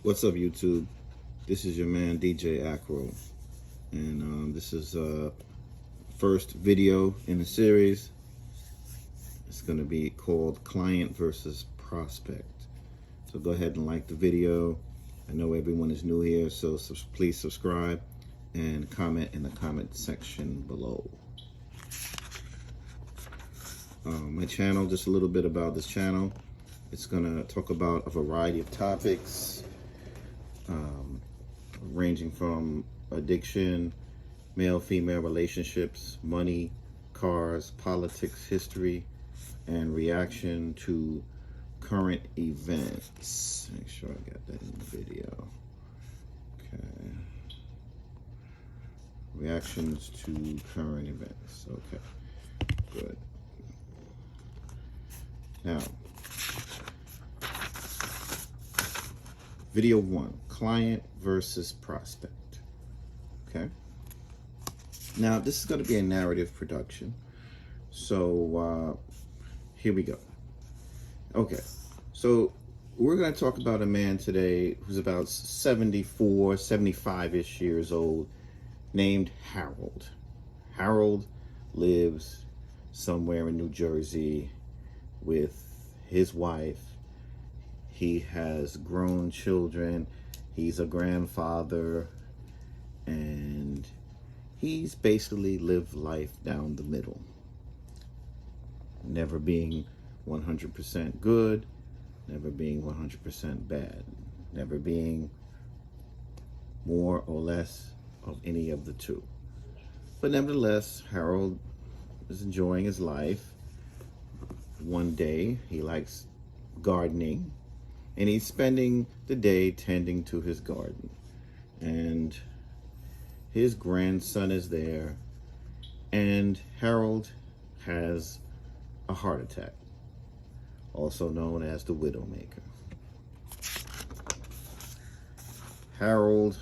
What's up, YouTube? This is your man DJ Acro, and this is first video in the series. It's going to be called Client versus Prospect. So go ahead and like the video. I know everyone is new here, so please subscribe and comment in the comment section below. My channel, just a little bit about this channel. It's going to talk about a variety of topics, ranging from addiction, male-female relationships, money, cars, politics, history, and reaction to current events. Make sure I got that in the video. Okay. Reactions to current events. Okay. Good. Now, video 1, client versus prospect. Okay. Now, this is going to be a narrative production. So, here we go. Okay. So, we're going to talk about a man today who's about 74, 75-ish years old, named Harold. Harold lives somewhere in New Jersey with his wife. He has grown children. He's a grandfather, and he's basically lived life down the middle, never being 100% good, never being 100% bad, never being more or less of any of the two. But nevertheless, Harold is enjoying his life. One day, he likes gardening, and he's spending the day tending to his garden. And his grandson is there, and Harold has a heart attack, also known as the Widowmaker. Harold,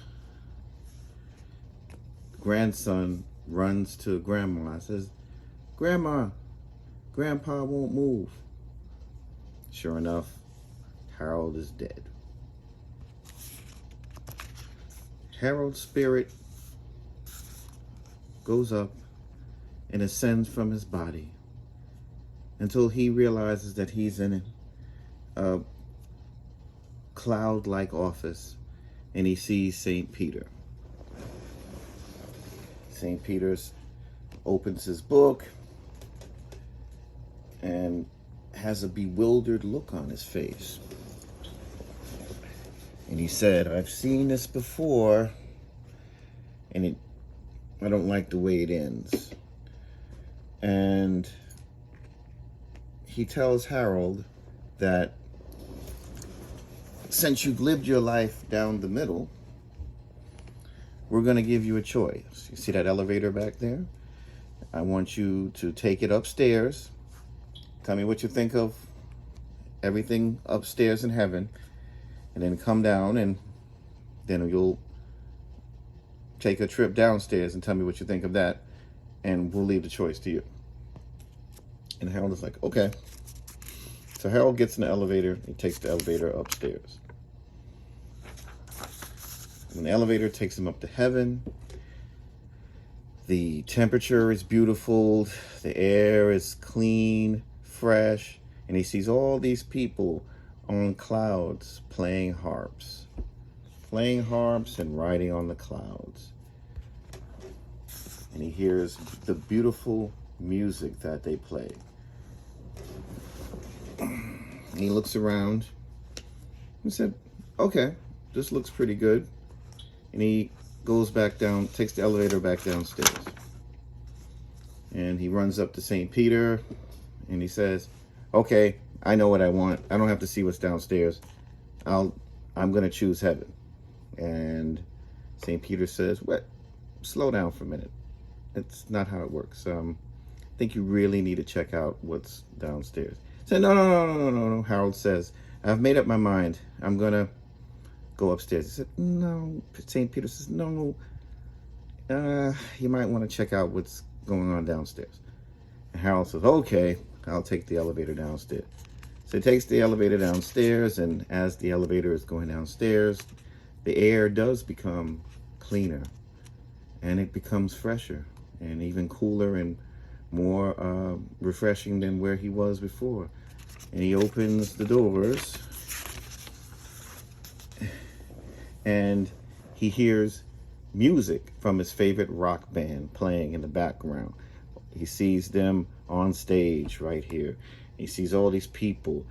grandson, runs to Grandma and says, "Grandma, Grandpa won't move." Sure enough, Harold is dead. Harold's spirit goes up and ascends from his body until he realizes that he's in a cloud-like office, and he sees St. Peter. St. Peter opens his book and has a bewildered look on his face. And he said, "I've seen this before, and I don't like the way it ends." And he tells Harold that since you've lived your life down the middle, we're going to give you a choice. You see that elevator back there? I want you to take it upstairs. Tell me what you think of everything upstairs in heaven, and then come down, and then you'll take a trip downstairs and tell me what you think of that, and we'll leave the choice to you. And Harold is like, okay. So Harold gets in the elevator. He takes the elevator upstairs. When the elevator takes him up to heaven, the temperature is beautiful, the air is clean, fresh, and he sees all these people on clouds playing harps and riding on the clouds. And he hears the beautiful music that they play. And he looks around and said, okay, this looks pretty good. And he goes back down, takes the elevator back downstairs. And he runs up to St. Peter, and he says, okay, I know what I want. I don't have to see what's downstairs. I'm going to choose heaven. And St. Peter says, what? Slow down for a minute. It's not how it works. I think you really need to check out what's downstairs. He said, no. Harold says, I've made up my mind. I'm going to go upstairs. He said, no. St. Peter says, no. You might want to check out what's going on downstairs. And Harold says, okay, I'll take the elevator downstairs. So he takes the elevator downstairs, and as the elevator is going downstairs, the air does become cleaner, and it becomes fresher and even cooler and more refreshing than where he was before. And he opens the doors, and he hears music from his favorite rock band playing in the background. He sees them on stage right here. He sees all these people,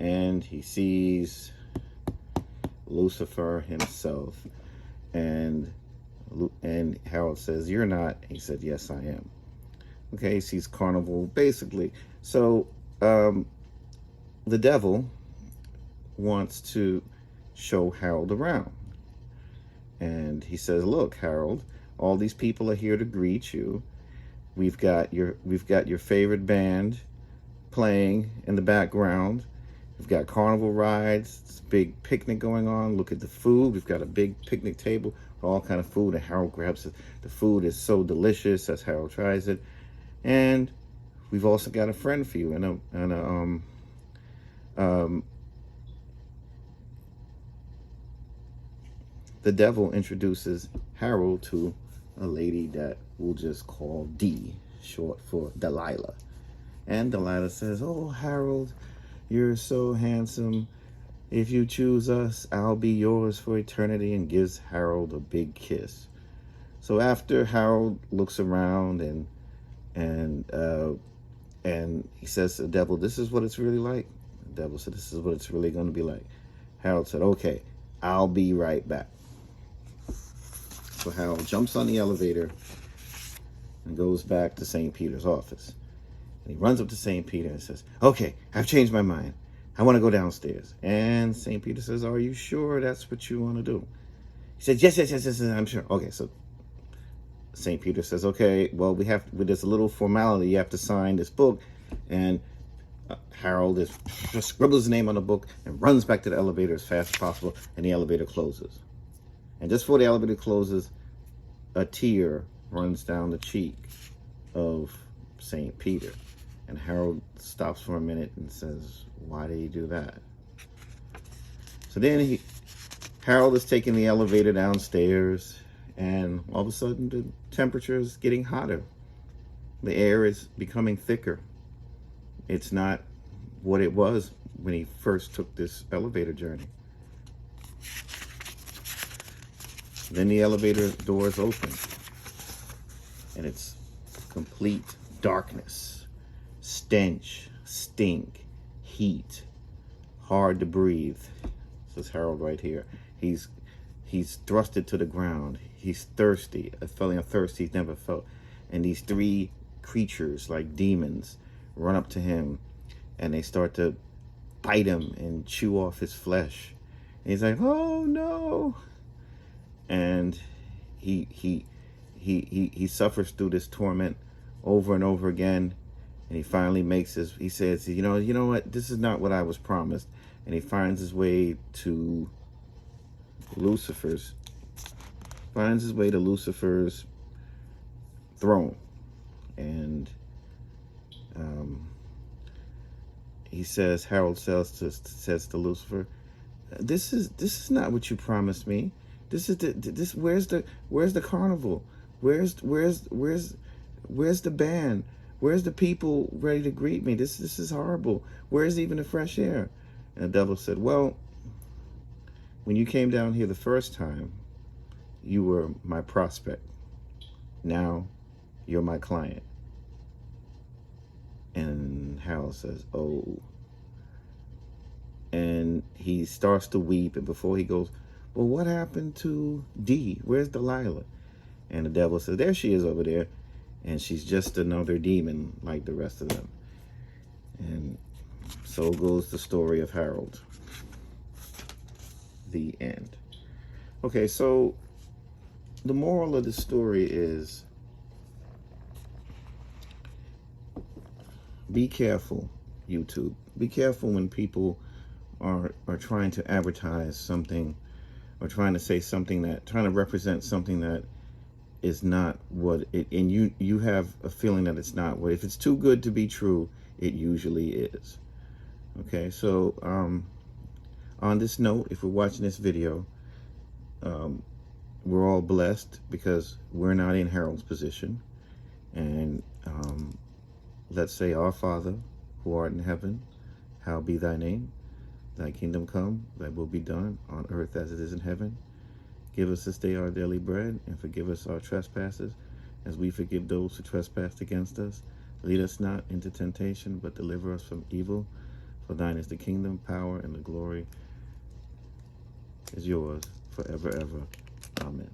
and he sees Lucifer himself. And Harold says, "You're not." He said, "Yes, I am." Okay, he sees Carnival, basically. So the devil wants to show Harold around. And he says, "Look, Harold, all these people are here to greet you. We've got your favorite band playing in the background. We've got carnival rides. It's a big picnic going on. Look at the food. We've got a big picnic table with all kind of food." And Harold grabs it. The food is so delicious as Harold tries it. And we've also got a friend for you, the devil introduces Harold to a lady that we'll just call D, short for Delilah. And Delilah says, "Oh, Harold, you're so handsome. If you choose us, I'll be yours for eternity," and gives Harold a big kiss. So after Harold looks around and he says to the devil, "This is what it's really like." The devil said, "This is what it's really going to be like." Harold said, "Okay, I'll be right back." So Harold jumps on the elevator and goes back to St. Peter's office. And he runs up to St. Peter and says, "Okay, I've changed my mind. I want to go downstairs." And St. Peter says, "Are you sure that's what you want to do?" He said, yes, I'm sure." Okay, so St. Peter says, "Okay, well, there's a little formality. You have to sign this book." And Harold just scribbles his name on the book and runs back to the elevator as fast as possible, and the elevator closes. And just before the elevator closes, a tear runs down the cheek of St. Peter. And Harold stops for a minute and says, "Why did he do that?" So then Harold is taking the elevator downstairs, and all of a sudden the temperature is getting hotter. The air is becoming thicker. It's not what it was when he first took this elevator journey. Then the elevator doors open, and it's complete darkness, stench, stink, heat, hard to breathe. This is Harold right here. He's thrusted to the ground. He's thirsty, a feeling of thirst he's never felt. And these three creatures, like demons, run up to him, and they start to bite him and chew off his flesh. And he's like, "Oh no!" And he suffers through this torment over and over again. And he finally he says, you know what? This is not what I was promised. And he finds his way to Lucifer's throne. And Harold says to Lucifer, this is not what you promised me. Where's the carnival? Where's the band? Where's the people ready to greet me? This is horrible. Where's even the fresh air? And the devil said, "Well, when you came down here the first time, you were my prospect. Now you're my client." And Harold says, "Oh." And he starts to weep, and before he goes, "Well, what happened to D? Where's Delilah?" And the devil says, "There she is over there. And she's just another demon like the rest of them." And so goes the story of Harold. The end. Okay, so the moral of the story is, be careful, YouTube. Be careful when people are trying to advertise something, or trying to say something trying to represent something that is not what it, and you have a feeling that it's not what. If it's too good to be true, it usually is. Okay, so on this note, if we're watching this video, we're all blessed because we're not in Harold's position. And let's say, Our Father, who art in heaven, hallowed be thy name. Thy kingdom come, thy will be done on earth as it is in heaven. Give us this day our daily bread, and forgive us our trespasses, as we forgive those who trespass against us. Lead us not into temptation, but deliver us from evil. For thine is the kingdom, power, and the glory is yours forever, ever. Amen.